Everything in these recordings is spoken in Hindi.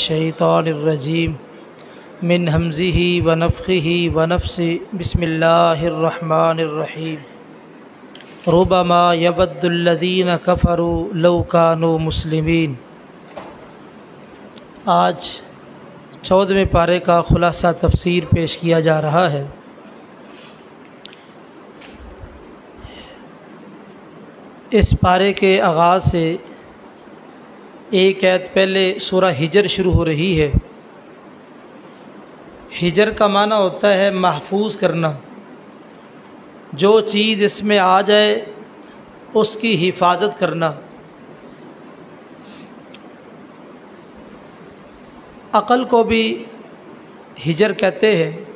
मिनश्शैतानिर्रजीम मिन हमज़िही व नफ़्ख़िही व नफ़्सी बिस्मिल्लाहिर्रहमानिर्रहीम रुब्बमा यवद्दुल्लज़ीना कफ़रू लौ कानू मुस्लिमीन। आज 14वें पारे का ख़ुलासा तफ़सीर पेश किया जा रहा है। इस पारे के आगाज़ से एक आयत पहले सूरा हिजर शुरू हो रही है। हिजर का माना होता है महफूज करना, जो चीज़ इसमें आ जाए उसकी हिफाजत करना। अक़ल को भी हिजर कहते हैं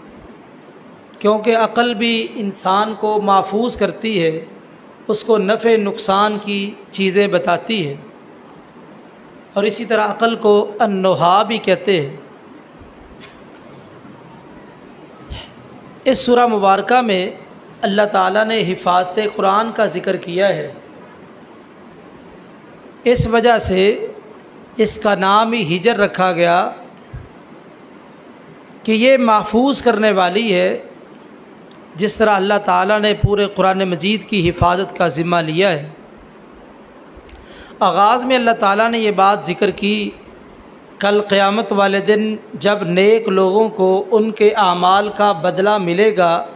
क्योंकि अक़ल भी इंसान को महफूज करती है, उसको नफ़े नुकसान की चीज़ें बताती है। और इसी तरह अक़ल को अन्नुहा भी कहते हैं। इस सूरा मुबारका में अल्लाह ताला ने हिफाज़त कुरान का ज़िक्र किया है। इस वजह से इसका नाम ही हिजर रखा गया कि ये महफूज करने वाली है, जिस तरह अल्लाह ताला ने पूरे कुरान मजीद की हिफाजत का ज़िम्मा लिया है। आगाज़ में अल्लाह ताला ने ये बात ज़िक्र की, कल क़यामत वाले दिन जब नेक लोगों को उनके आमाल का बदला मिलेगा,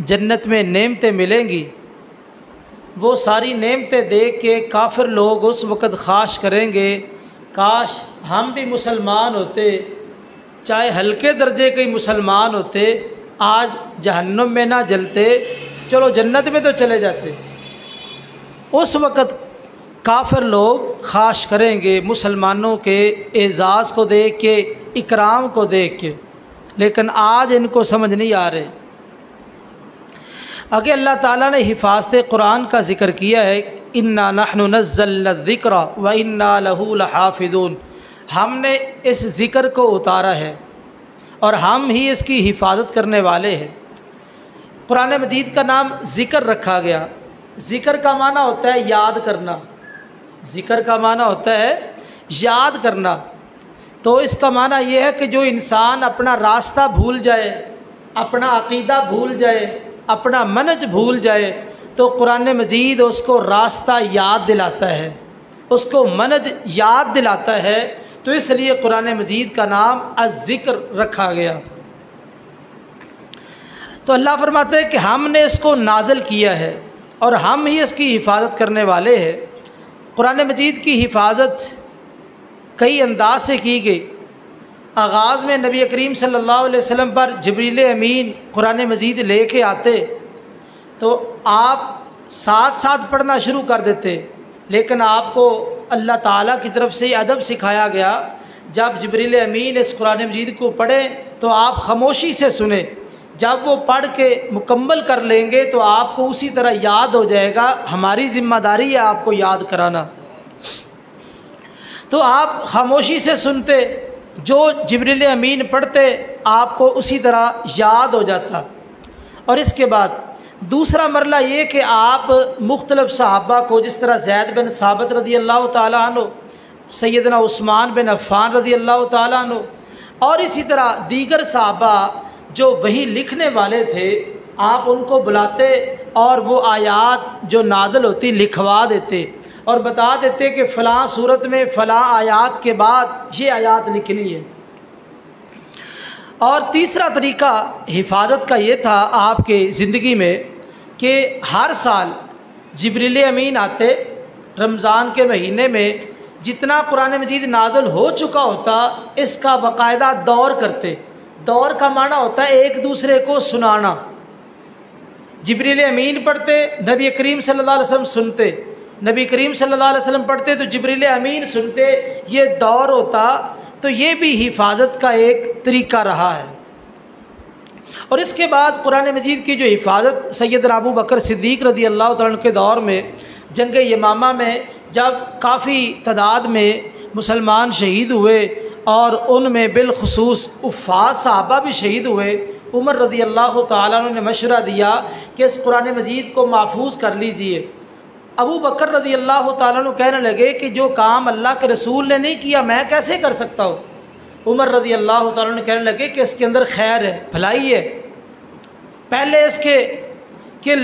जन्नत में नेमतें मिलेंगी, वो सारी नेमतें देख के काफिर लोग उस वक़्त ख्वाहिश करेंगे काश हम भी मुसलमान होते, चाहे हल्के दर्जे के मुसलमान होते, आज जहन्नुम में ना जलते, चलो जन्नत में तो चले जाते। उस वक़्त काफिर लोग ख्वाहिश करेंगे मुसलमानों के एज़ाज़ को देख के, इकराम को देख के, लेकिन आज इनको समझ नहीं आ रहे। आगे अल्लाह ताला ने हिफाज़त कुरान का ज़िक्र किया है, इन्ना नहनु नज़्ज़लना ज़िक्रा व इन्ना लहू लहाफ़िज़ून। हमने इस ज़िक्र को उतारा है और हम ही इसकी हिफाजत करने वाले हैं। कुरान मजीद का नाम ज़िक्र रखा गया। ज़िक्र का माना होता है याद करना, ज़िक्र का माना होता है याद करना। तो इसका माना यह है कि जो इंसान अपना रास्ता भूल जाए, अपना अक़ीदा भूल जाए, अपना मनहज भूल जाए, तो कुरान मजीद उसको रास्ता याद दिलाता है, उसको मनहज याद दिलाता है। तो इसलिए कुरान मजीद का नाम अज़्ज़िक्र रखा गया। तो अल्लाह फरमाते हैं कि हमने इसको नाज़िल किया है और हम ही इसकी हिफाजत करने वाले हैं। कुरान मजीद की हिफाजत कई अंदाज से की गई। आगाज़ में नबी करीम सल्लल्लाहु अलैहि वसल्लम पर जिब्रील अमीन कुरान मजीद लेके आते तो आप साथ साथ पढ़ना शुरू कर देते, लेकिन आपको अल्लाह ताला की तरफ से अदब सिखाया गया, जब जिब्रील अमीन इस कुरान मजीद को पढ़े तो आप खामोशी से सुने। जब वो पढ़ के मुकम्मल कर लेंगे तो आपको उसी तरह याद हो जाएगा। हमारी ज़िम्मेदारी है आपको याद कराना। तो आप खामोशी से सुनते, जो जिब्रील अमीन पढ़ते आपको उसी तरह याद हो जाता। और इसके बाद दूसरा मरला ये कि आप मुख्तलिफ़ सहाबा को, जिस तरह ज़ैद बिन साबित रज़ी अल्लाह ताला अन्हु, सैयदना उस्मान बिन अफ़्फ़ान रज़ी अल्लाह ताला अन्हु, और इसी तरह दीगर सहाबा जो वही लिखने वाले थे, आप उनको बुलाते और वो आयात जो नाज़िल होती लिखवा देते और बता देते कि फ़लाँ सूरत में फ़लाँ आयात के बाद ये आयात लिखनी है। और तीसरा तरीक़ा हिफाजत का ये था आपके ज़िंदगी में कि हर साल जिब्रील अमीन आते, रमज़ान के महीने में जितना कुरान मजीद नाज़िल हो चुका होता इसका बाकायदा दौर करते। दौर का माना होता है एक दूसरे को सुनाना। जिब्रील अमीन पढ़ते, नबी करीम सल्लल्लाहु अलैहि वसल्लम सुनते, नबी करीम सल्लल्लाहु अलैहि वसल्लम पढ़ते तो जिब्रील अमीन सुनते, ये दौर होता। तो ये भी हिफाजत का एक तरीका रहा है। और इसके बाद कुरान मजीद की जो हिफाजत सैयदना अबू बकर सिद्दीक़ रज़ी अल्लाह तआला अन्हु के दौर में, जंग यमामा में जब काफ़ी तादाद में मुसलमान शहीद हुए और उनमें बिलखुसूस उफ़्फ़ाज़ सहाबा भी शहीद हुए, उमर रज़ी अल्लाह तआला अन्हु ने मशवरा दिया कि इस कुरान मजीद को महफूज कर लीजिए। अबू बकर रज़ी अल्लाह तआला अन्हु कहने लगे कि जो काम अल्लाह के रसूल ने नहीं किया मैं कैसे कर सकता हूँ। उमर रज़ी अल्लाह ताला अन्हु कहने लगे कि इसके अंदर खैर है, भलाई है, पहले इसके कि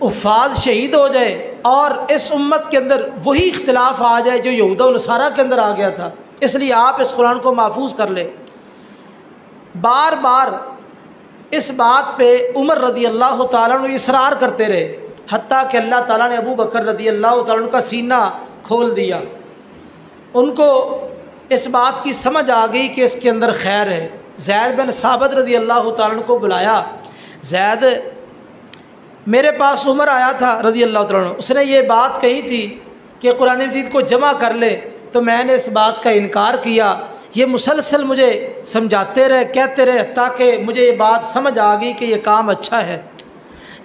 उफ़ाज़ शहीद हो जाए और इस उम्मत के अंदर वही इख्तिलाफ आ जाए जो यहूदा और नसारा के अंदर आ गया था, इसलिए आप इस कुरान को महफूज कर ले। बार बार इस बात पे उमर रज़ी अल्लाह ताला अन्हु इसरार करते रहे, हत्ता कि अल्लाह ताला ने अबू बकर रज़ी अल्लाह ताला अन्हु का सीना खोल दिया। उनको इस बात की समझ आ गई कि इसके अंदर खैर है। ज़ैद बिन साबित रज़ी अल्लाह ताला अन्हु को बुलाया। ज़ैद, मेरे पास उमर आया था रज़ी अल्लाह ताला अन्हु, उसने ये बात कही थी कि कुरान मजीद को जमा कर ले, तो मैंने इस बात का इनकार किया। ये मुसलसल मुझे समझाते रहे, कहते रहे, ताकि मुझे ये बात समझ आ गई कि ये काम अच्छा है,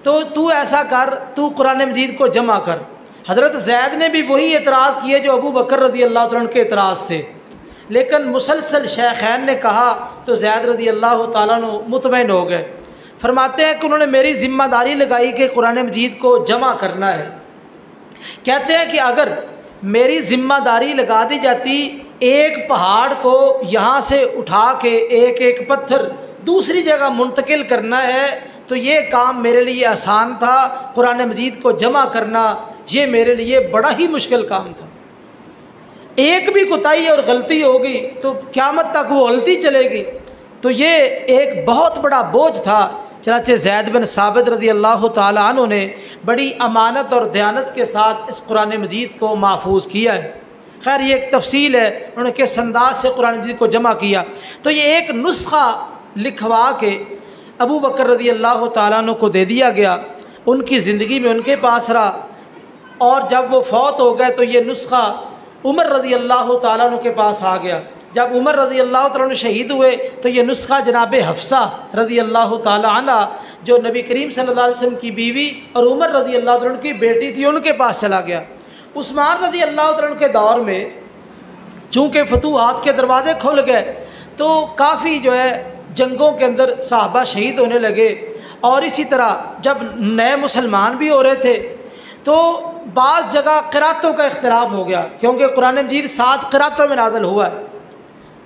तो तू ऐसा कर, तू कुरान मजीद को जमा कर। हज़रत ज़ैद ने भी वही एतराज़ किए जो अबू बकर रज़ी अल्लाह ताला अन्हु के एतराज़ थे, लेकिन मुसलसल शेखैन ने कहा तो ज़ैद रज़ी अल्लाह ताला अन्हु मुतमईन हो गए। फरमाते हैं कि उन्होंने मेरी ज़िम्मेदारी लगाई कि कुरान मजीद को जमा करना है। कहते हैं कि अगर मेरी ज़िम्मेदारी लगा दी जाती, एक पहाड़ को यहाँ से उठा के एक एक पत्थर दूसरी जगह मुंतकिल करना है, तो ये काम मेरे लिए आसान था। कुरान मजीद को जमा करना ये मेरे लिए बड़ा ही मुश्किल काम था। एक भी कोताही और गलती होगी तो क़यामत तक वो गलती चलेगी, तो ये एक बहुत बड़ा बोझ था। चनाचे ज़ैद बिन साबित रज़ी अल्लाह ताला अन्हु ने बड़ी अमानत और दयानत के साथ इस कुरान मजीद को महफूज किया है। खैर, ये एक तफसील है, उन्होंने किस अंदाज से कुरान मजीद को जमा किया। तो ये एक नुस्खा लिखवा के अबू बकर रज़ी अल्लाह ताला अन्हु को दे दिया गया, उनकी ज़िंदगी में उनके पास रहा, और जब वो फौत हो गए तो ये नुस्खा उमर रज़ी अल्लाह ताला अन्हु के पास आ गया। जब उमर रज़ी अल्लाह ताला अन्हु शहीद हुए तो ये नुस्खा जनाब हफ्सा रज़ी अल्लाह ताला अन्हा, जो नबी करीम सल्लल्लाहु अलैहि वसल्लम की बीवी और उमर रज़ी अल्लाह ताला अन्हु की बेटी थी, उनके पास चला गया। उस्मान रज़ी अल्लाह ताला अन्हु के दौर में चूँकि फतूहात के दरवाज़े खुल गए तो काफ़ी जो है जंगों के अंदर सहाबा शहीद होने लगे, और इसी तरह जब नए मुसलमान भी हो रहे थे तो बाज़ जगह क़िरातों का इख्तिलाफ हो गया, क्योंकि कुरान मजीद 7 क़िरातों में नाज़िल हुआ है।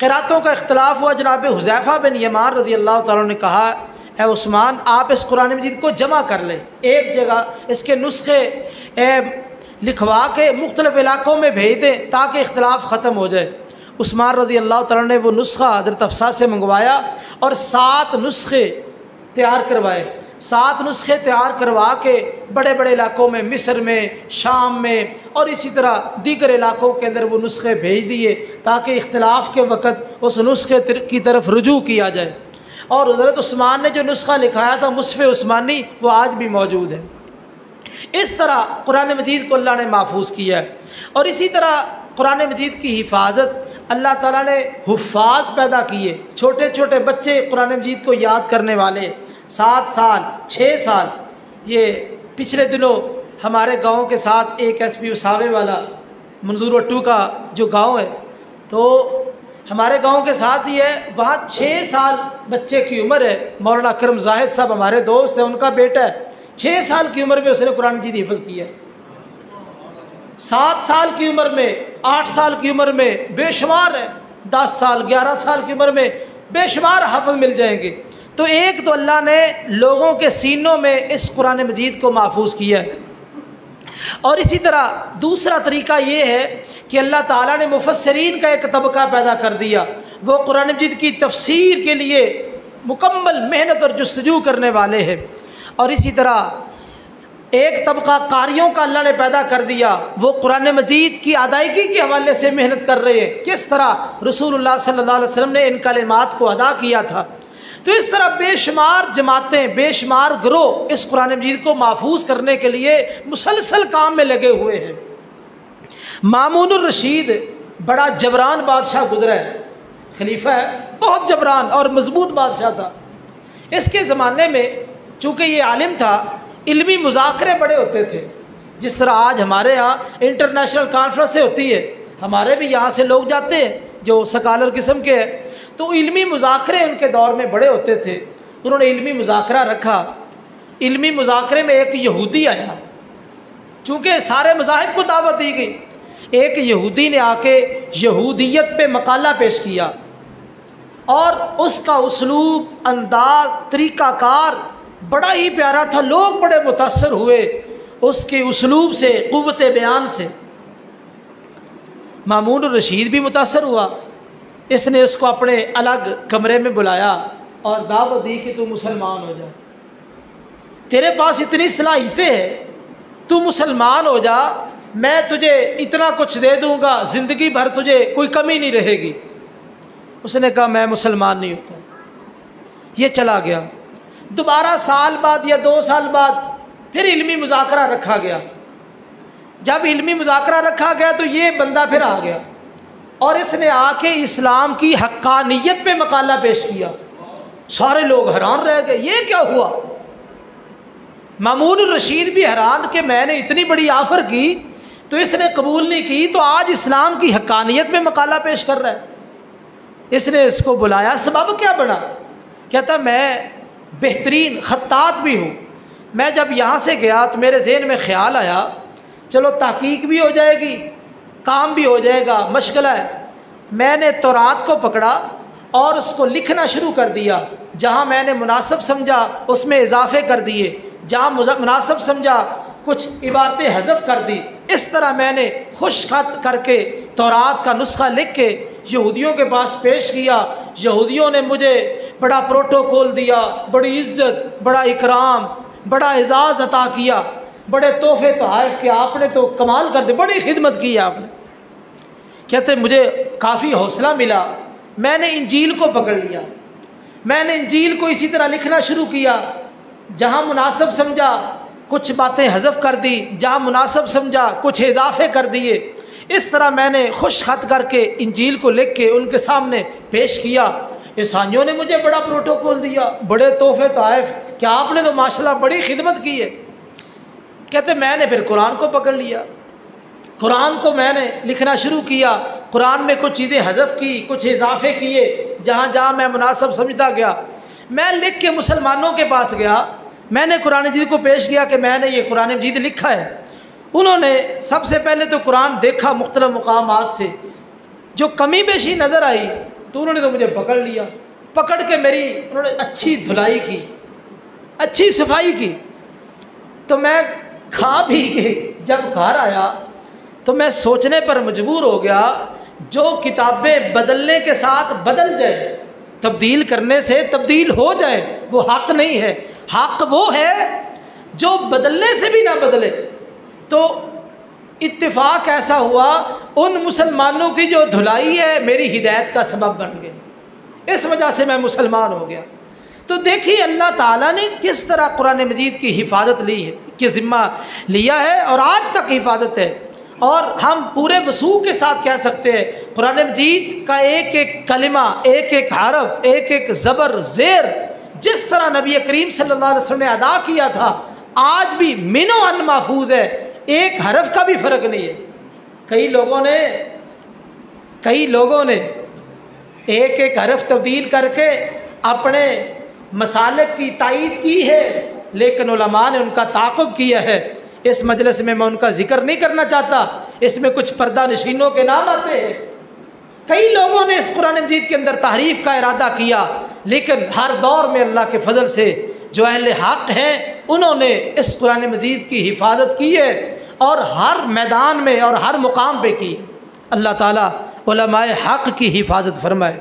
क़िरातों का इख्तिलाफ हुआ। जनाब हुज़ैफ़ा बिन यमान रज़ी अल्लाह ताला ने कहा, ए उस्मान, आप इस कुरान मजीद को जमा कर लें, एक जगह इसके नुस्खे लिखवा के मुख्तलिफ़ इलाक़ों में भेज दें ताकि इख्तिलाफ ख़त्म हो जाए। उस्मान रज़ी अल्लाह ताला ने वो नुस्खा हज़रत हफ्सा से मंगवाया और 7 नुस्खे तैयार करवाए। 7 नुस्खे तैयार करवा के बड़े बड़े इलाक़ों में, मिस्र में, शाम में और इसी तरह दीगर इलाक़ों के अंदर वो नुस्खे भेज दिए ताकि इख्तिलाफ़ के वक़्त उस नुस्खे की तरफ रुजू किया जाए। और हज़रत उस्मान ने जो नुस्खा लिखाया था मुसफ़े उस्मानी, वो आज भी मौजूद है। इस तरह कुरान मजीद को अल्लाह ने महफूज किया है। और इसी तरह कुरान मजीद की हिफाजत अल्लाह ताला ने हुफ़ाज़ पैदा किए, छोटे छोटे बच्चे कुरान मजीद को याद करने वाले, 7 साल 6 साल। ये पिछले दिनों हमारे गांव के साथ एक एसपी उसावे वाला मंजूर वट्टू का जो गांव है, तो हमारे गांव के साथ ही है, वहाँ 6 साल बच्चे की उम्र है। मौलाना अकरम जाहिद साहब हमारे दोस्त हैं, उनका बेटा है, 6 साल की उम्र में उसने कुरान मजीद हिफ्ज़ किया। 7 साल की उम्र में, 8 साल की उम्र में बेशुमार है, 10 साल 11 साल की उम्र में बेशुमार हाफ़िज़ मिल जाएंगे। तो एक तो अल्लाह ने लोगों के सीनों में इस कुरान मजीद को महफूज किया है। और इसी तरह दूसरा तरीका ये है कि अल्लाह ताला ने मुफस्सिरीन का एक तबका पैदा कर दिया, वो कुरान मजीद की तफसीर के लिए मुकम्मल मेहनत और जस्तजू करने वाले हैं। और इसी तरह एक तबका कारियों का अल्लाह ने पैदा कर दिया, वो कुरान मजीद की अदायगी के हवाले से मेहनत कर रहे हैं, किस तरह रसूलुल्लाह सल्लल्लाहु अलैहि वसल्लम ने इन कलिमात को अदा किया था। तो इस तरह बेशुमार जमातें, बेशुमार गिरोह इस कुरान मजीद को महफूज करने के लिए मुसलसल काम में लगे हुए हैं। मामूनुर रशीद बड़ा जबरान बादशाह गुजरा है, खलीफा है, बहुत जबरान और मजबूत बादशाह था। इसके ज़माने में चूँकि ये आलिम था, इल्मी मुज़ाकरे बड़े होते थे। जिस तरह आज हमारे यहाँ इंटरनेशनल कॉन्फ्रेंसें होती है, हमारे भी यहाँ से लोग जाते हैं जो स्कॉलर किस्म के हैं, तो इल्मी मुज़ाकरे उनके दौर में बड़े होते थे। उन्होंने इल्मी मुज़ाकरा रखा। इल्मी मुज़ाकरे में एक यहूदी आया, चूँकि सारे मज़ाहिब को दावत दी गई। एक यहूदी ने आके यहूदियत पे मकाला पेश किया। और उसका उसलूब, अंदाज, तरीक़ाकार बड़ा ही प्यारा था। लोग बड़े मुतासर हुए उसके उसलूब से, क़ुव्वत बयान से। मामून रशीद भी मुतासर हुआ। इसने उसको अपने अलग कमरे में बुलाया और दावत दी कि तू मुसलमान हो जा, तेरे पास इतनी सलाहियतें हैं, तू मुसलमान हो जा, मैं तुझे इतना कुछ दे दूँगा, ज़िंदगी भर तुझे कोई कमी नहीं रहेगी। उसने कहा मैं मुसलमान नहीं होता। ये चला गया। दोबारा साल बाद या 2 साल बाद फिर इल्मी मुज़ाकरा रखा गया। जब इल्मी मुज़ाकरा रखा गया तो ये बंदा फिर आ गया और इसने आके इस्लाम की हक्कानियत पे मकाला पेश किया। सारे लोग हैरान रह गए, ये क्या हुआ। मामून रशीद भी हैरान कि मैंने इतनी बड़ी ऑफ़र की तो इसने कबूल नहीं की, तो आज इस्लाम की हक्कानियत में मकाला पेश कर रहा है। इसने इसको बुलाया, सबब क्या बना। कहता मैं बेहतरीन खत्तात भी हूँ। मैं जब यहाँ से गया तो मेरे ज़हन में ख़्याल आया, चलो तहकीक भी हो जाएगी, काम भी हो जाएगा, मशगला है। मैंने तौरात को पकड़ा और उसको लिखना शुरू कर दिया। जहाँ मैंने मुनासिब समझा उसमें इजाफे कर दिए, जहाँ मुनासिब समझा कुछ इबारतें हज़फ कर दी। इस तरह मैंने खुश खत करके तौरात का नुस्खा लिख के यहूदियों के पास पेश किया। यहूदियों ने मुझे बड़ा प्रोटोकॉल दिया, बड़ी इज़्ज़त, बड़ा इकराम, बड़ा एजाज़ अता किया, बड़े तोहफे तोहफ़ के आपने तो कमाल कर दे, बड़ी खिदमत की आपने। कहते मुझे काफ़ी हौसला मिला, मैंने इंजील को पकड़ लिया। मैंने इंजील को इसी तरह लिखना शुरू किया, जहाँ मुनासिब समझा कुछ बातें हज़फ कर दी, जहाँ मुनासिब समझा कुछ इजाफे कर दिए। इस तरह मैंने खुश खत करके इंजील को लिख के उनके सामने पेश किया। ईसाइयों ने मुझे बड़ा प्रोटोकॉल दिया, बड़े तोहफे तोहफ़, क्या आपने तो माशाल्लाह बड़ी खिदमत की है। कहते मैंने फिर कुरान को पकड़ लिया, कुरान को मैंने लिखना शुरू किया। कुरान में कुछ चीज़ें हज़फ की, कुछ इजाफे किए, जहाँ जहाँ मैं मुनासिब समझता गया। मैं लिख के मुसलमानों के पास गया, मैंने कुरान मजीद को पेश किया कि मैंने ये कुरान मजीद लिखा है। उन्होंने सबसे पहले तो कुरान देखा मुख्तलिफ मकामात से, जो कमी बेशी नज़र आई तो उन्होंने तो मुझे पकड़ लिया। पकड़ के मेरी उन्होंने अच्छी धुलाई की, अच्छी सफाई की। तो मैं खा पी के जब घर आया तो मैं सोचने पर मजबूर हो गया, जो किताबें बदलने के साथ बदल जाए, तब्दील करने से तब्दील हो जाए, वो हक़ नहीं है। हक़ वो है जो बदलने से भी ना बदले। तो इत्तिफाक ऐसा हुआ, उन मुसलमानों की जो धुलाई है मेरी हिदायत का सबब बन गई। इस वजह से मैं मुसलमान हो गया। तो देखिए अल्लाह ताला ने किस तरह कुरान मजीद की हिफाजत ली है, कि ज़िम्मा लिया है और आज तक हिफाजत है। और हम पूरे वसूख के साथ कह सकते हैं कुरान मजीद का एक एक कलिमा, एक एक हरफ, एक एक ज़बर ज़ेर जिस तरह नबी करीम सल्लल्लाहु अलैहि वसल्लम ने अदा किया था, आज भी मिनो अन महफूज है, एक हरफ का भी फ़र्क नहीं है। कई लोगों ने एक एक हरफ तब्दील करके अपने मसालिक की तायीद की है, लेकिन उलमा ने उनका ताक़ुब किया है। इस मजलिस में मैं उनका जिक्र नहीं करना चाहता, इसमें कुछ पर्दा नशीनों के नाम आते हैं। कई लोगों ने इस कुरान मजीद के अंदर तहरीफ का इरादा किया, लेकिन हर दौर में अल्लाह के फजल से जो अहले हक़ हैं उन्होंने इस कुरान मजीद की हिफाजत की है और हर मैदान में और हर मुकाम पे की। अल्लाह ताला उलमाए हक़ की हिफाजत फरमाए।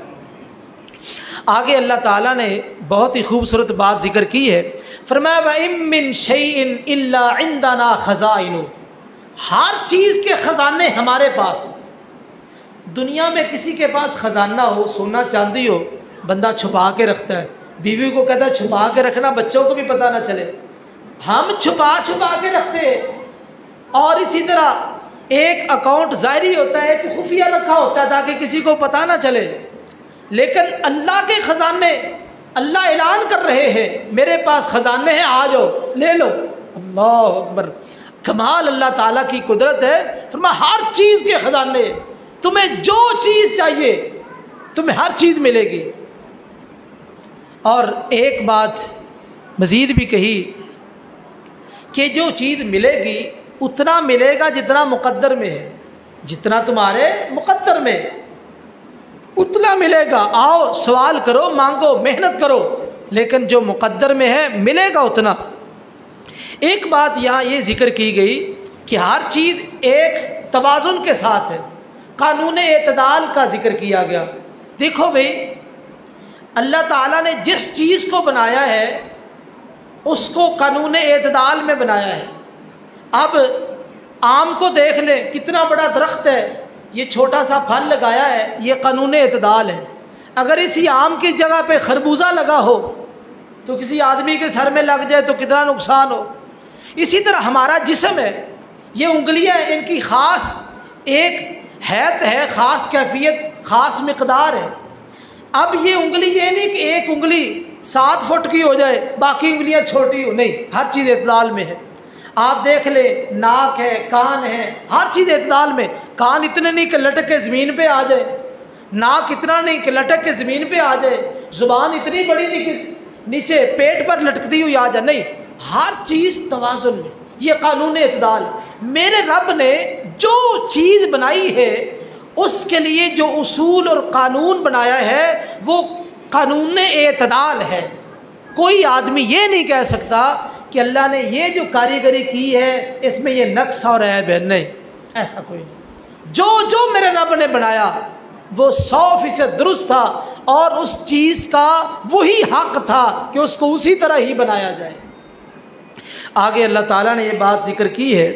आगे अल्लाह ताला ने बहुत ही खूबसूरत बात जिक्र की है, फरमाया व इम मिन शैइन इल्ला इंदना खज़ाइनु, हर चीज़ के ख़जाने हमारे पास। दुनिया में किसी के पास ख़जाना हो, सोना चांदी हो, बंदा छुपा के रखता है, बीवी को कहता है छुपा के रखना, बच्चों को भी पता ना चले। हम छुपा के रखते हैं। और इसी तरह एक अकाउंट ज़ाहिरी होता है, एक खुफिया रखा होता है ताकि किसी को पता ना चले। लेकिन अल्लाह के ख़जाने, अल्लाह ऐलान कर रहे हैं मेरे पास ख़जाने हैं, आ जाओ ले लो। अल्लाह अकबर, कमाल अल्लाह ताला की कुदरत है। फरमाया हर चीज़ के ख़जाने, तुम्हें जो चीज़ चाहिए तुम्हें हर चीज़ मिलेगी। और एक बात मज़ीद भी कही कि जो चीज़ मिलेगी उतना मिलेगा जितना मुक़द्दर में है, जितना तुम्हारे मुक़द्दर में उतना मिलेगा। आओ सवाल करो, मांगो, मेहनत करो, लेकिन जो मुक़द्दर में है मिलेगा उतना। एक बात यहाँ ये जिक्र की गई कि हर चीज़ एक तवाज़ुन के साथ है, कानून एतदाल का जिक्र किया गया। देखो भाई, अल्लाह ताला ने जिस चीज़ को बनाया है उसको कानून एतदाल में बनाया है। अब आम को देख लें, कितना बड़ा दरख्त है, ये छोटा सा फल लगाया है, ये कानून एतदाल है। अगर इसी आम की जगह पे खरबूजा लगा हो तो किसी आदमी के सर में लग जाए तो कितना नुकसान हो। इसी तरह हमारा जिस्म है, ये उंगलियां, इनकी ख़ास एक हैत है, ख़ास कैफियत, ख़ास मिक़दार है। अब ये उंगली ये नहीं कि एक उंगली 7 फुट की हो जाए, बाकी उंगलियां छोटी हो, नहीं, हर चीज़ एतदाल में है। आप देख ले, नाक है, कान है, हर चीज़ एतदाल में। कान इतने नहीं कि लटक के ज़मीन पे आ जाए, नाक इतना नहीं कि लटक के ज़मीन पे आ जाए, ज़ुबान इतनी बड़ी नहीं कि नीचे पेट पर लटकती हुई आ जाए, नहीं, हर चीज़ तवाज़ुन में। ये कानून एतदाल। मेरे रब ने जो चीज़ बनाई है उसके लिए जो उसूल और कानून बनाया है वो कानून एतदाल है। कोई आदमी ये नहीं कह सकता कि अल्लाह ने ये जो कारीगरी की है इसमें ये नक्स और ऐब है, नहीं, ऐसा कोई नहीं। जो मेरे रब ने बनाया वो 100% दुरुस्त था और उस चीज़ का वही हक था कि उसको उसी तरह ही बनाया जाए। आगे अल्लाह ताला ने ये बात जिक्र की है,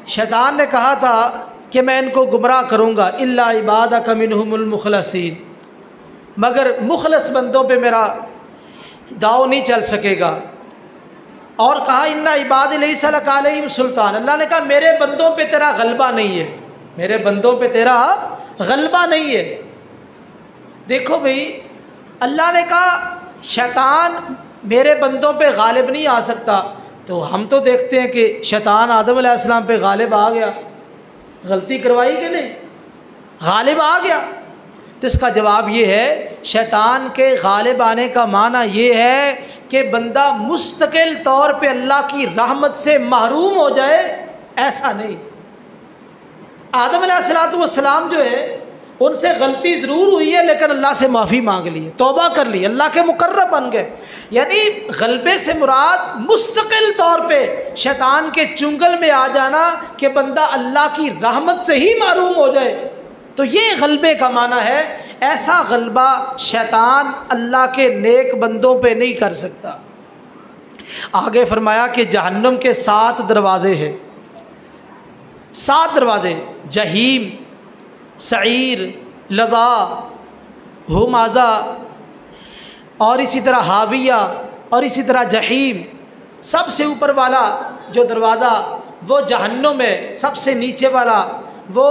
शैतान ने कहा था कि मैं इनको गुमराह करूँगा, इल्ला इबादका मिनहुमुल मुखलसीन, मगर मुखलस बंदों पे मेरा दाव नहीं चल सकेगा। और कहा इन्ना इबादी लैसा लका अलैहिम सुल्तान, अल्लाह ने कहा मेरे बंदों पे तेरा गलबा नहीं है, मेरे बंदों पे तेरा गलबा नहीं है। देखो भाई, अल्लाह ने कहा शैतान मेरे बंदों पे गालिब नहीं आ सकता, तो हम तो देखते हैं कि शैतान आदम अलैहिस्सलाम पे गालिब आ गया, गलती करवाई कि नहीं, गालिब आ गया। तो इसका जवाब ये है, शैतान के गालिब आने का माना ये है कि बंदा मुस्तकिल तौर पे अल्लाह की रहमत से महरूम हो जाए, ऐसा नहीं। आदम अलैहिस्सलाम जो है उनसे गलती ज़रूर हुई है, लेकिन अल्लाह से माफ़ी मांग ली, तौबा कर ली, अल्लाह के मुकर्रब बन गए। यानी गलबे से मुराद मुस्तकिल तौर पे शैतान के चुंगल में आ जाना कि बंदा अल्लाह की रहमत से ही महरूम हो जाए, तो ये गलबे का माना है। ऐसा गलबा शैतान अल्लाह के नेक बंदों पे नहीं कर सकता। आगे फरमाया कि जहन्नम के 7 दरवाजे हैं, 7 दरवाजे, जहीम, सईर, लज़ा, हुमाज़ा, और इसी तरह हाविया, और इसी तरह जहीम। सबसे ऊपर वाला जो दरवाज़ा वो जहन्नुम में, सबसे नीचे वाला वो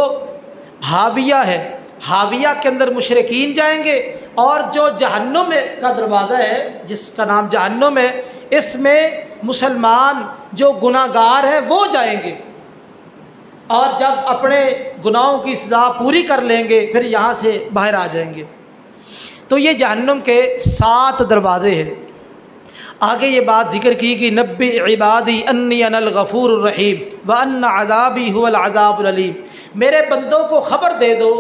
हाविया है। हाविया के अंदर मुशरिकीन जाएंगे, और जो जहन्नुम का दरवाज़ा है जिसका नाम जहन्नुम है, इसमें मुसलमान जो गुनाहगार हैं वो जाएंगे, और जब अपने गुनाहों की सज़ा पूरी कर लेंगे फिर यहाँ से बाहर आ जाएंगे। तो ये जहन्नुम के 7 दरवाज़े हैं। आगे ये बात जिक्र की कि नब्बी इबादी अन्नी अनल गफूरुर रहीम व अन्ना अज़ाबी हुवल अज़ाबुल अलीम, मेरे बंदों को ख़बर दे दो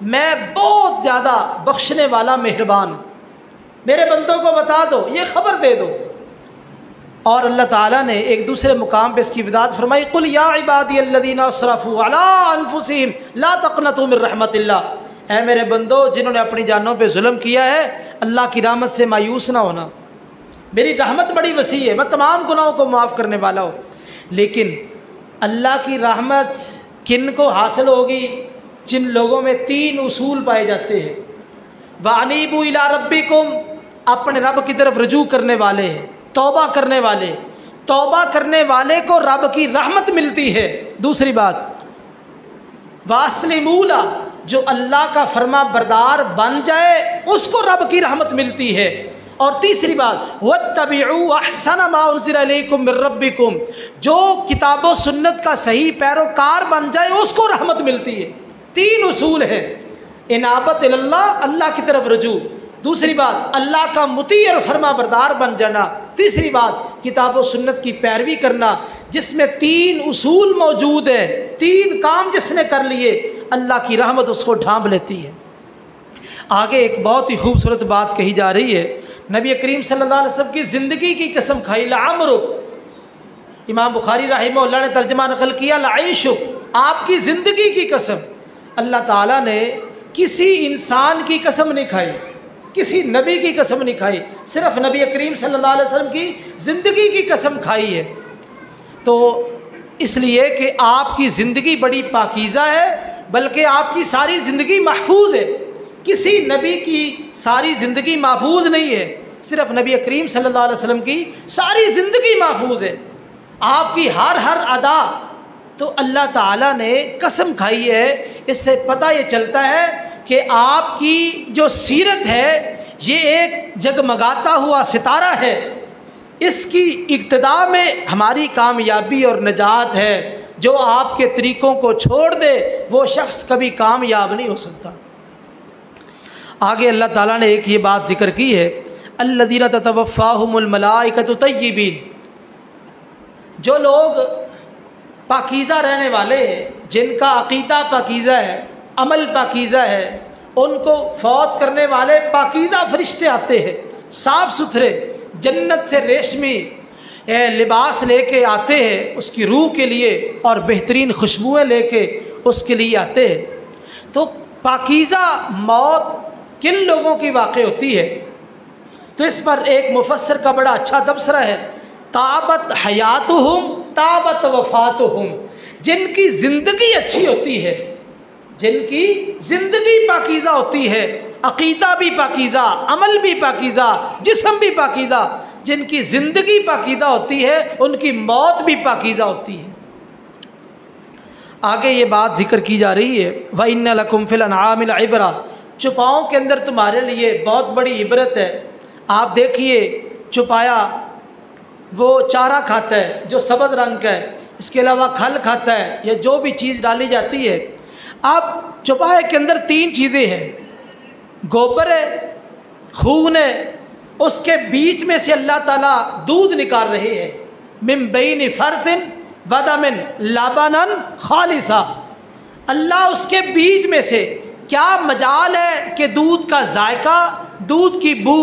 मैं बहुत ज़्यादा बख्शने वाला मेहरबान, मेरे बंदों को बता दो, ये ख़बर दे दो। और अल्लाह ताला ने एक दूसरे मुकाम पे इसकी वज़ाहत फरमाई, कुल या इबादी अल्लज़ीना असरफ़ू अला अनफुसिहिम ला तक़नतू मिन रहमतिल्लाह, ऐ मेरे बंदो जिन्होंने अपनी जानों पे जुल्म किया है, अल्लाह की रहमत से मायूस ना होना, मेरी रहमत बड़ी वसी है, मैं तमाम गुनाहों को माफ़ करने वाला हूँ। लेकिन अल्लाह की रहमत किन को हासिल होगी? जिन लोगों में 3 उसूल पाए जाते हैं। वानीबू इला रब्बिकुम, अपने रब की तरफ रुजू करने वाले हैं, तौबा करने वाले, तौबा करने वाले को रब की रहमत मिलती है। दूसरी बात, वास्लिमूला, जो अल्लाह का फरमा बरदार बन जाए उसको रब की रहमत मिलती है। और तीसरी बात, वत्तबिऊ अहसन मा उनज़िला इलैकुम मिर रब्बिकुम, जो किताब व सुन्नत का सही पैरोकार बन जाए उसको रहमत मिलती है। 3 उसूल है, इनाबत इल्लाह, अल्लाह की तरफ रुजू। दूसरी बात, अल्लाह का मुती और फरमा बरदार बन जाना। तीसरी बात, किताब व सुन्नत की पैरवी करना, जिसमें 3 उसूल मौजूद है। 3 काम जिसने कर लिए अल्लाह की रहमत उसको ढांप लेती है। आगे एक बहुत ही खूबसूरत बात कही जा रही है, नबी करीम सल्लल्लाहु अलैहि वसल्लम की ज़िंदगी की कसम खाई, लामरो, इमाम बुखारी रहमहुल्लाह ने तर्जमा नकल किया, लाइशु, आपकी ज़िंदगी की कसम। अल्लाह ताला ने किसी इंसान की कसम नहीं खाई, किसी नबी की कसम नहीं खाई, सिर्फ नबी करीम सल्लल्लाहु अलैहि वसल्लम की ज़िंदगी की कसम खाई है। तो इसलिए कि आपकी ज़िंदगी बड़ी पाकीज़ा है, बल्कि आपकी सारी ज़िंदगी महफूज है। किसी नबी की सारी ज़िंदगी महफूज नहीं है, सिर्फ नबी करीम सल्लल्लाहु अलैहि वसल्लम की सारी ज़िंदगी महफूज है। आपकी हर अदा तो अल्लाह ताला ने कसम खाई है। इससे पता ये चलता है कि आपकी जो सीरत है ये एक जगमगाता हुआ सितारा है, इसकी इक्तदा में हमारी कामयाबी और निजात है। जो आपके तरीक़ों को छोड़ दे वो शख्स कभी कामयाब नहीं हो सकता। आगे अल्लाह ताला ने एक ये बात जिक्र की है, अल्लज़ीना ततवफ़्फ़ाहुमुल मलाइकतु तय्यिबीन, जो लोग पाकीज़ा रहने वाले हैं, जिनका अक़ीदा पाकीज़ा है, अमल पाकीज़ा है, उनको फौत करने वाले पाकीज़ा फरिश्ते आते हैं, साफ़ सुथरे, जन्नत से रेशमी लिबास लेके आते हैं उसकी रूह के लिए, और बेहतरीन खुशबुएँ लेके उसके लिए आते हैं। तो पाकीज़ा मौत किन लोगों की वाक़ई होती है? तो इस पर एक मुफस्सिर का बड़ा अच्छा तबसरा है, ताबत हयातुहुम ताबत वफ़ातुहुम, जिनकी ज़िंदगी अच्छी होती है, जिनकी ज़िंदगी पाकीज़ा होती है, अक़ीदा भी पाकीज़ा, अमल भी पाकीज़ा, जिस्म भी पाकीज़ा, जिनकी ज़िंदगी पाकीज़ा होती है उनकी मौत भी पाकीज़ा होती है। आगे ये बात जिक्र की जा रही है, व इन्ना लकुम फिल अनआमिल इबरा, चुपाओं के अंदर तुम्हारे लिए बहुत बड़ी इबरत है। आप देखिए, चुपाया वो चारा खाता है जो सब्ज़ रंग का है, इसके अलावा खल खाता है या जो भी चीज़ डाली जाती है। अब चुपाए के अंदर 3 चीज़ें हैं, गोबर है, खून है, उसके बीच में से अल्लाह ताला दूध निकाल रहे हैं, मिन बैनि फर्सिन वदमिन लबनन खालिसा। अल्लाह उसके बीच में से, क्या मजाल है कि दूध का जायका, दूध की बू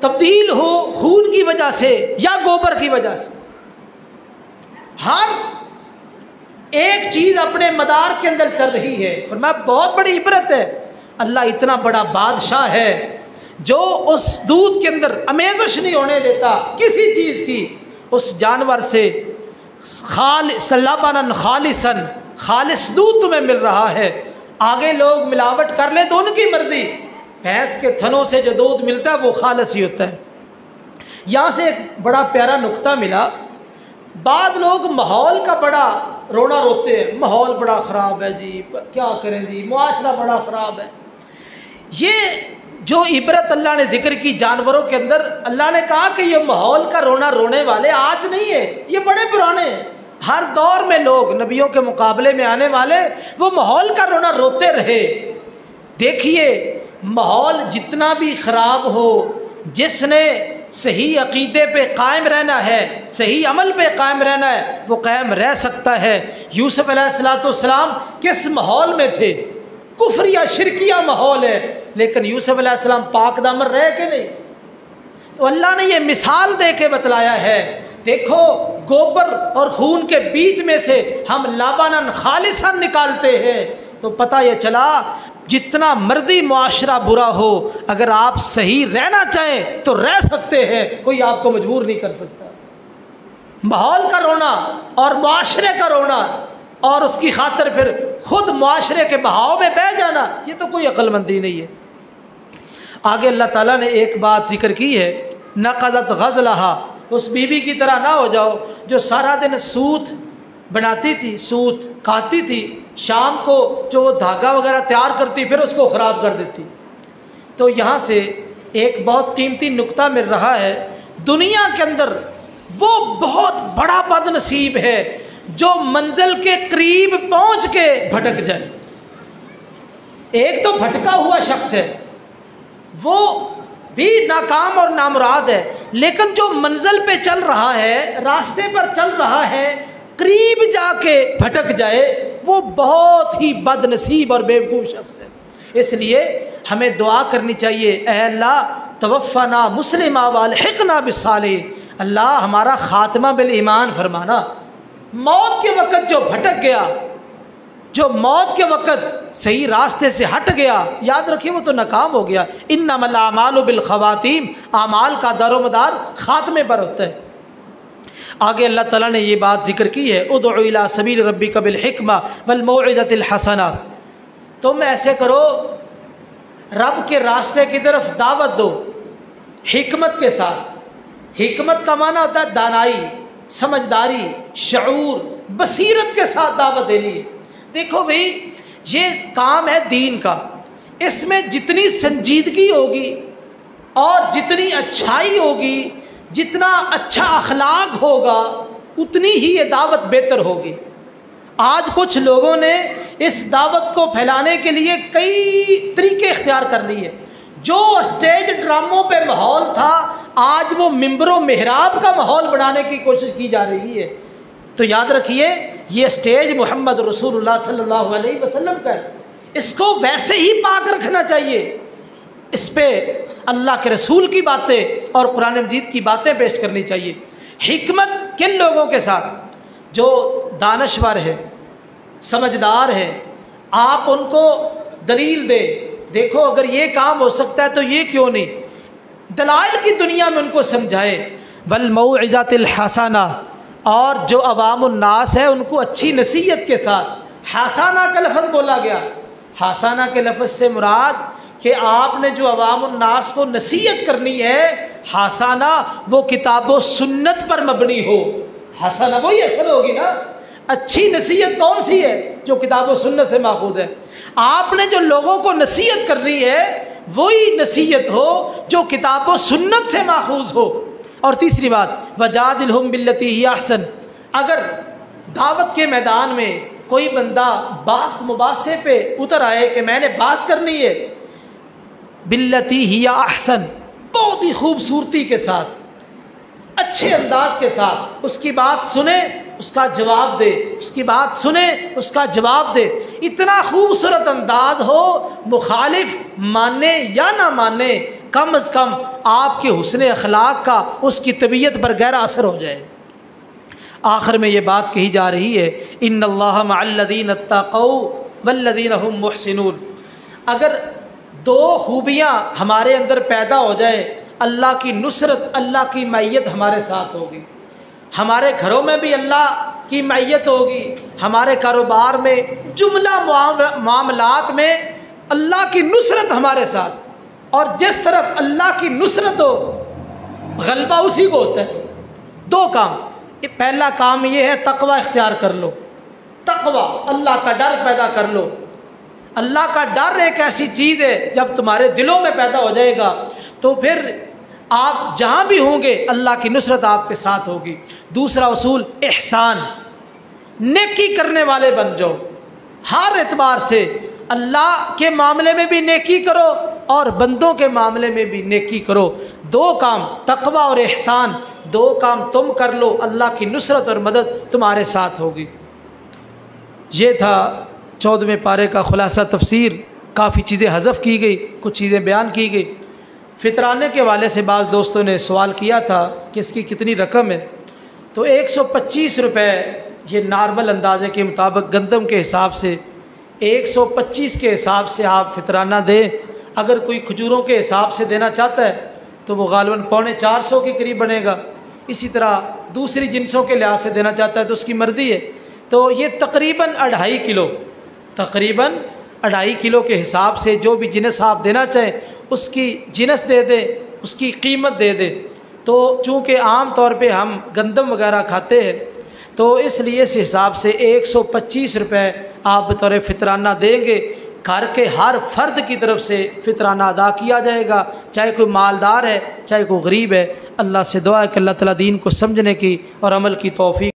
तब्दील हो खून की वजह से या गोबर की वजह से। हर एक चीज़ अपने मदार के अंदर चल रही है। फरमाया बहुत बड़ी इबरत है। अल्लाह इतना बड़ा बादशाह है जो उस दूध के अंदर अमेज़श नहीं होने देता किसी चीज़ की, उस जानवर से लबनन खालिसन, खालिस दूध तुम्हें मिल रहा है। आगे लोग मिलावट कर ले तो उनकी मर्जी, भैंस के थनों से जो दूध मिलता है वो खालिस ही होता है। यहाँ से एक बड़ा प्यारा नुक्ता मिला, बाद लोग माहौल का बड़ा रोना रोते हैं, माहौल बड़ा ख़राब है जी, क्या करें जी, मुआशरा बड़ा ख़राब है। ये जो इबरत अल्लाह ने जिक्र की जानवरों के अंदर, अल्लाह ने कहा कि ये माहौल का रोना रोने वाले आज नहीं है, ये बड़े पुराने हैं। हर दौर में लोग नबियों के मुकाबले में आने वाले वो माहौल का रोना रोते रहे। देखिए, माहौल जितना भी ख़राब हो, जिसने सही अक़ीदे पे कायम रहना है, सही अमल पे कायम रहना है, वो कायम रह सकता है। यूसुफ अलैहिस्सलाम किस माहौल में थे? कुफ्र या शिरकिया माहौल है, लेकिन यूसुफ अलैहिस्सलाम पाक दामन रहे कि नहीं? तो अल्लाह ने ये मिसाल दे के बतलाया है, देखो गोबर और खून के बीच में से हम लाबानन खालिसन निकालते हैं। तो पता ये चला, जितना मर्जी मुआशरा बुरा हो, अगर आप सही रहना चाहें तो रह सकते हैं, कोई आपको मजबूर नहीं कर सकता। माहौल का रोना और मुआशरे का रोना और उसकी खातिर फिर खुद मुआशरे के बहाव में बह जाना, ये तो कोई अक्लमंदी नहीं है। आगे अल्लाह ताला ने एक बात जिक्र की है, नक़ज़त ग़ज़लहा, उस बीवी की तरह ना हो जाओ जो सारा दिन सूत बनाती थी, सूत खाती थी, शाम को जो वो धागा वगैरह तैयार करती फिर उसको ख़राब कर देती। तो यहाँ से एक बहुत कीमती नुक्ता मिल रहा है, दुनिया के अंदर वो बहुत बड़ा बदनसीब है जो मंजिल के करीब पहुँच के भटक जाए। एक तो भटका हुआ शख्स है, वो भी नाकाम और नामुराद है, लेकिन जो मंजिल पे चल रहा है, रास्ते पर चल रहा है, करीब जाके भटक जाए, वो बहुत ही बदनसीब और बेवकूफ़ शख्स है। इसलिए हमें दुआ करनी चाहिए, ऐ अल्लाह तवफ़ना मुस्लिमा वअल्हिक़ना बिस्सालिहीन, अल्लाह हमारा ख़ात्मा बिल ईमान फरमाना। मौत के वक़्त जो भटक गया, जो मौत के वक़्त सही रास्ते से हट गया, याद रखिए वो तो नाकाम हो गया। इन्नमल आमालु बिल ख़वातीम, आमाल का दारोमदार ख़ात्मे पर होता है। आगे अल्लाह ताला ने ये बात जिक्र की है, उदउ इला सबील रब्बिका बिल हिक्मा वल मौइज़तिल हसना, तुम ऐसे करो, रब के रास्ते की तरफ दावत दो हिकमत के साथ। हिकमत का माना होता है दानाई, समझदारी, शऊर, बसीरत के साथ दावत देनी है। देखो भाई, ये काम है दीन का, इसमें जितनी संजीदगी होगी और जितनी अच्छाई होगी, जितना अच्छा अखलाक होगा, उतनी ही ये दावत बेहतर होगी। आज कुछ लोगों ने इस दावत को फैलाने के लिए कई तरीके इख्तियार कर लिए। जो स्टेज ड्रामों पे माहौल था, आज वो मिंबरों मेहराब का माहौल बनाने की कोशिश की जा रही है। तो याद रखिए, ये स्टेज मोहम्मद रसूलुल्लाह सल्लल्लाहु अलैहि वसल्लम का है, इसको वैसे ही पाक रखना चाहिए। इस पे अल्लाह के रसूल की बातें और कुरान मजीद की बातें पेश करनी चाहिए। हिकमत किन लोगों के साथ? जो दानश्वर है, समझदार है, आप उनको दलील दे, देखो अगर ये काम हो सकता है तो ये क्यों नहीं, दलाइल की दुनिया में उनको समझाए। वल मौइज़तिल हसना, और जो अवामुन्नास है उनको अच्छी नसीहत के साथ। हसाना का लफ्ज़ बोला गया, हसाना के लफ्ज़ से मुराद कि आपने जो अवामुन्नास को नसीहत करनी है, हसाना वो किताबो सुन्नत पर मबनी हो। हसाना वही असल होगी ना। अच्छी नसीहत कौन सी है? जो किताबो सुन्नत से माखूद है। आपने जो लोगों को नसीहत करनी है वही नसीहत हो जो किताबो सुन्नत से माखूज हो। और तीसरी बात, वजादिलहुम बिल्लती ही अहसन, अगर दावत के मैदान में कोई बंदा बास मुबासे पे उतर आए कि मैंने बास करनी है, बिल्लती ही अहसन, बहुत ही खूबसूरती के साथ, अच्छे अंदाज के साथ उसकी बात सुने, उसका जवाब दे, उसकी बात सुने, उसका जवाब दे। इतना खूबसूरत अंदाज हो, मुखालिफ माने या ना माने, कम अज़ कम आपके हुस्न अखलाक का उसकी तबीयत पर गहरा असर हो जाए। आखिर में ये बात कही जा रही है, इन्नल्लाह मअल्लज़ीना इत्तक़ौ वल्लज़ीना हुम मुहसिनून। अगर दो खूबियाँ हमारे अंदर पैदा हो जाए, अल्लाह की नुसरत, अल्लाह की मैयत हमारे साथ होगी। हमारे घरों में भी अल्लाह की मैयत होगी, हमारे कारोबार में, जुमला मामलात में अल्लाह की नुसरत हमारे साथ। और जिस तरफ अल्लाह की नुसरत हो, गलबा उसी को होता है। दो काम, पहला काम ये है तकवा इख्तियार कर लो। तकवा, अल्लाह का डर पैदा कर लो। अल्लाह का डर एक ऐसी चीज़ है, जब तुम्हारे दिलों में पैदा हो जाएगा तो फिर आप जहाँ भी होंगे अल्लाह की नुसरत आपके साथ होगी। दूसरा उसूल, एहसान, नेकी करने वाले बन जाओ। हर एतबार से अल्लाह के मामले में भी नेकी करो और बंदों के मामले में भी नेकी करो। दो काम, तकवा और एहसान, दो काम तुम कर लो, अल्लाह की नुसरत और मदद तुम्हारे साथ होगी। ये था 14वें पारे का खुलासा तफसीर। काफ़ी चीज़ें हज़फ की गई, कुछ चीज़ें बयान की गई। फितराने के वाले से बाज़ दोस्तों ने सवाल किया था कि इसकी कितनी रकम है। तो 125 रुपये ये नॉर्मल अंदाजे के मुताबिक गंदम के हिसाब से 125 के हिसाब से आप फितराना दें। अगर कोई खजूरों के हिसाब से देना चाहता है तो वो गालबन 450 के करीब बनेगा। इसी तरह दूसरी जिनसों के लिहाज से देना चाहता है तो उसकी मर्जी है। तो ये तकरीबन 2.5 किलो, तकरीबन 2.5 किलो के हिसाब से जो भी जिनस आप देना चाहें उसकी जिनस दे दें, उसकी कीमत दे दें। तो चूँकि आम तौर पे हम गंदम वगैरह खाते हैं तो इसलिए इस हिसाब से 125 रुपये आप बतौर फितराना देंगे। घर के हर फर्द की तरफ से फितराना अदा किया जाएगा, चाहे कोई मालदार है चाहे कोई गरीब है। अल्लाह से दुआ है कि अल्लाह ताला दीन को समझने की और अमल की तौफीक